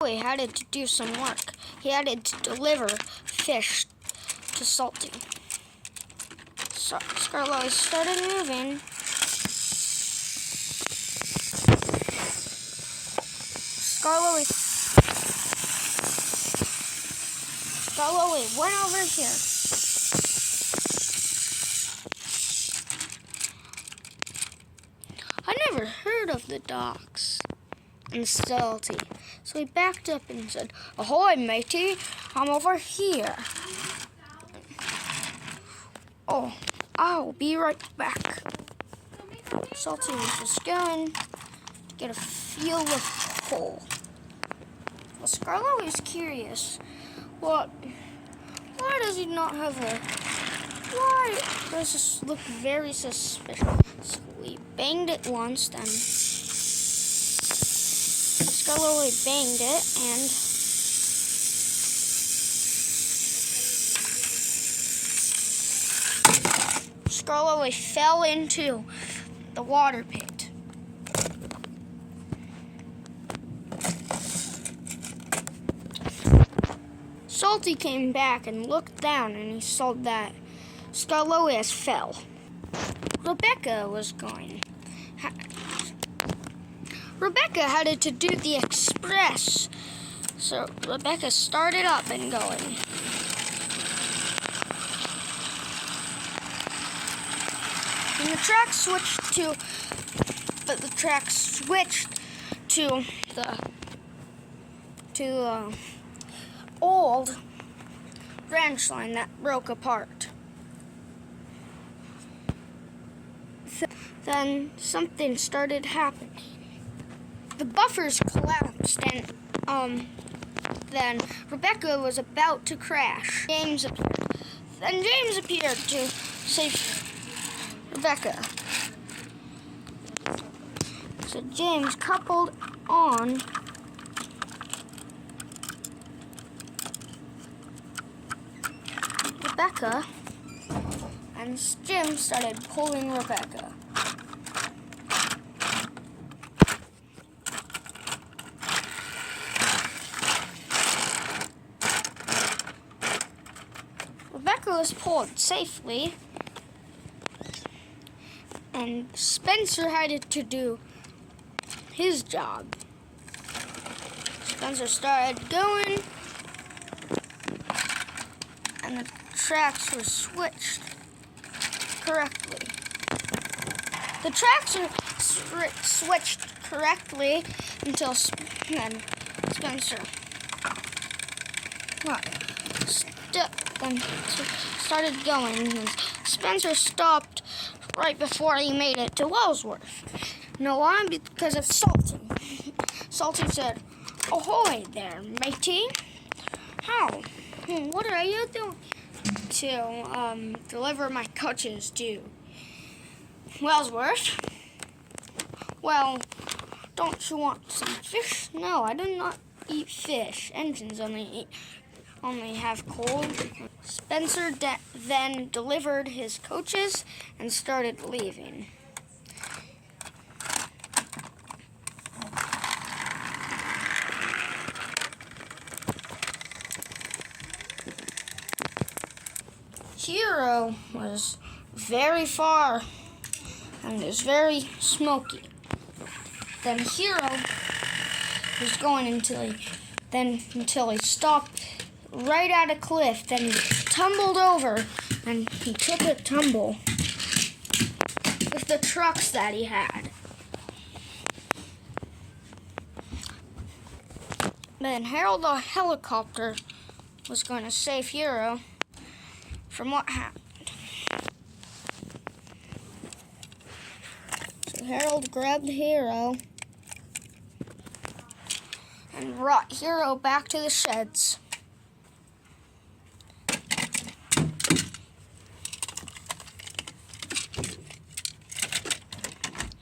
He had to do some work. He had to deliver fish to Salty. So Scarlet started moving. Scarlet went over here. I never heard of the docks in Salty. So he backed up and said, "Ahoy, matey, I'm over here. Oh, I'll be right back." Salty was just going to get a feel of coal. Well, Scarlet was curious. Why does he not have a... Why does this look very suspicious? So we banged it once, then Scarlet banged it, and Scarlet fell into the water pit. Salty came back and looked down, and he saw that Scarlet fell. Rebecca was going. Rebecca had to do the express, so Rebecca started up and going. And the track switched to the old branch line that broke apart. Then something started happening. The buffers collapsed, and then Rebecca was about to crash. James appeared. Then James appeared to save Rebecca. So James coupled on Rebecca, and Jim started pulling Rebecca. Rebecca was pulled safely, and Spencer had to do his job. Spencer started going, and the tracks were switched correctly. The tracks were switched correctly until Spencer started going. And Spencer stopped right before he made it to Wellsworth. No, why? Because of Salty. Salty said, "Ahoy there, matey. How? What are you doing?" To deliver my coaches to Wellsworth. "Well, don't you want some fish?" "No, I do not eat fish. Engines only have coal." Spencer then delivered his coaches and started leaving. Hero was very far and it was very smoky. Then Hero was going until he stopped right at a cliff. Then he tumbled over, and he took a tumble with the trucks that he had. Then Harold the helicopter was going to save Hero from what happened. So Harold grabbed Hero and brought Hero back to the sheds.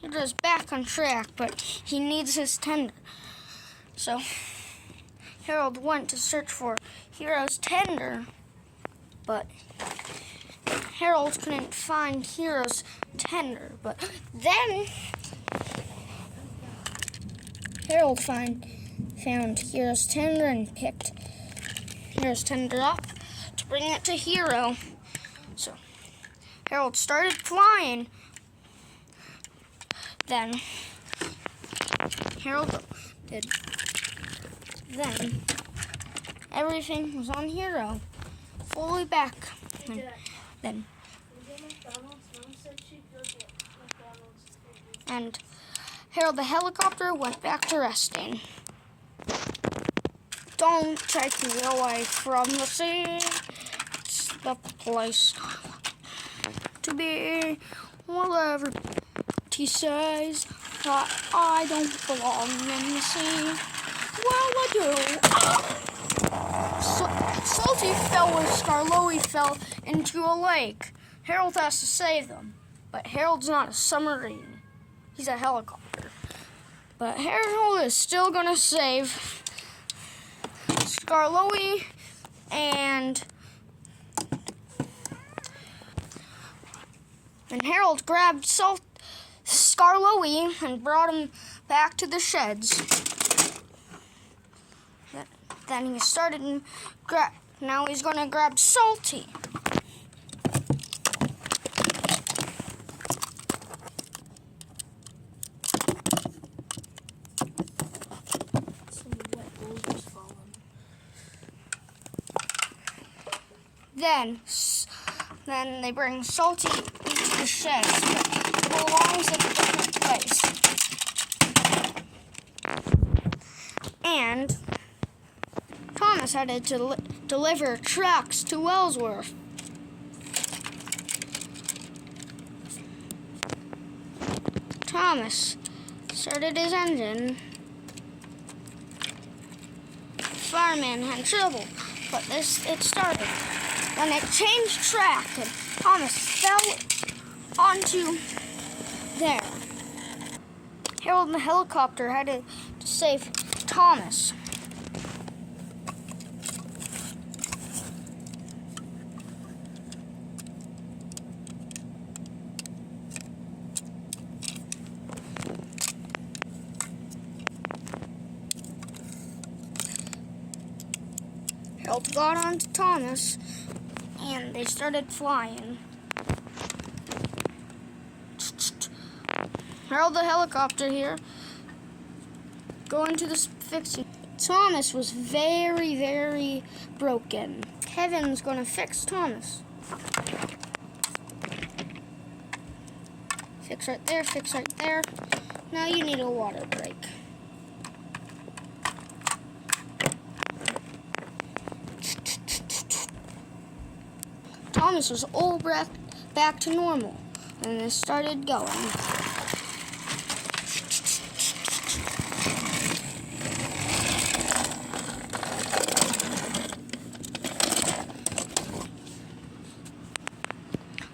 He was back on track, but he needs his tender. So Harold went to search for Hero's tender, but Harold couldn't find Hero's tender. But then Harold found found Hero's tinder and picked Hero's tinder up to bring it to Hero. So Harold started flying. Then Harold did. Then everything was on Hero, fully back. And Harold the helicopter went back to resting. Don't take me away from the sea. It's the place to be. Whatever he says, that I don't belong in the sea. Well, I do. Salty fell where Skarloey fell into a lake. Harold has to save them, but Harold's not a submarine. He's a helicopter. But Harold is still gonna save Skarloey and Harold grabbed Skarloey and brought him back to the sheds. Then he started now he's gonna grab Salty. Then they bring Salty into the sheds, but it belongs at a different place. And Thomas had to deliver tracks to Wellsworth. Thomas started his engine. Fireman had trouble, but it started. Then it changed track, and Thomas fell onto there. Harold the helicopter had to save Thomas. Harold got onto Thomas, and they started flying. Harold the helicopter here, going to the fixing. Thomas was very, very broken. Kevin's gonna fix Thomas. Fix right there, fix right there. Now you need a water break. Thomas was all back to normal, and it started going.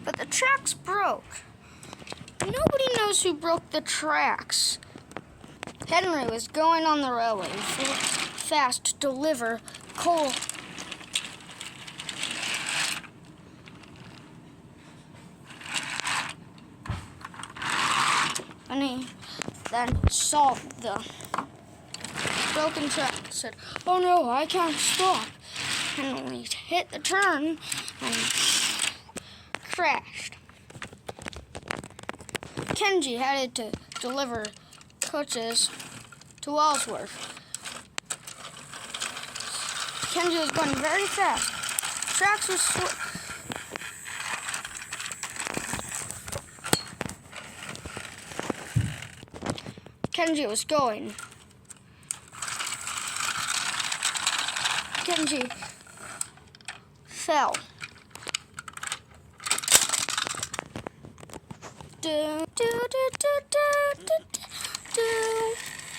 But the tracks broke. Nobody knows who broke the tracks. Henry was going on the railway fast to deliver coal. And he then saw the broken track and said, "Oh no, I can't stop." And when he hit the turn and crashed. Kenji had to deliver coaches to Wellsworth. Kenji was going very fast. Tracks were Kenji was going. Kenji fell. Do, do, do, do, do, do, do.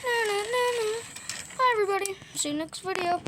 Na, na, na, na. Bye, everybody. See you next video.